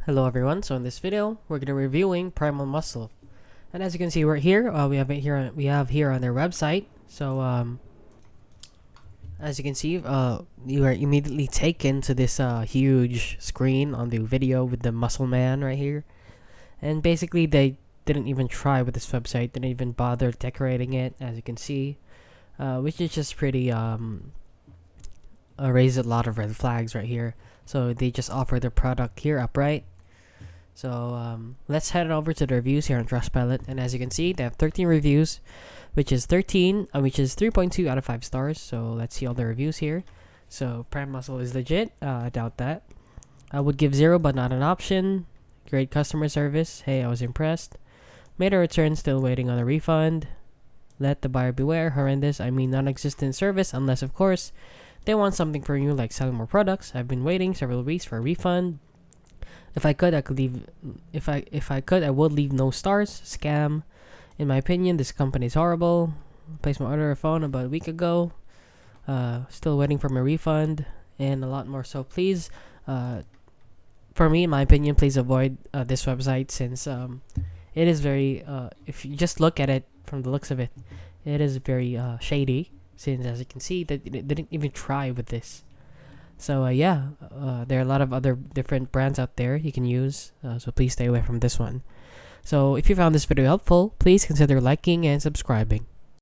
Hello everyone. So in this video, we're gonna be reviewing Primal Muscle, and as you can see, we're here. We have it here. We have here on their website. So as you can see, you are immediately taken to this huge screen on the video with the Muscle Man right here. And basically, they didn't even try with this website. Didn't even bother decorating it, as you can see, which is just pretty raised a lot of red flags right here. So they just offer their product here upright. So let's head over to the reviews here on Trustpilot, and as you can see, they have 13 reviews, which is 3.2 out of 5 stars. So let's see all the reviews here. So Prime Muscle is legit. I doubt that. I would give 0, but not an option. Great customer service. Hey, I was impressed. Made a return, still waiting on a refund. Let the buyer beware. Horrendous. I mean non-existent service, unless of course they want something from you, like selling more products. I've been waiting several weeks for a refund. If I could, I could leave. If I could, I would leave no stars. Scam. In my opinion, this company is horrible. Placed my order on phone about a week ago. Still waiting for my refund and a lot more. So please, for me, in my opinion, please avoid this website, since it is very. If you just look at it from the looks of it, it is very shady. Since, as you can see, that they didn't even try with this. So there are a lot of other different brands out there you can use. So please stay away from this one. So if you found this video helpful, please consider liking and subscribing.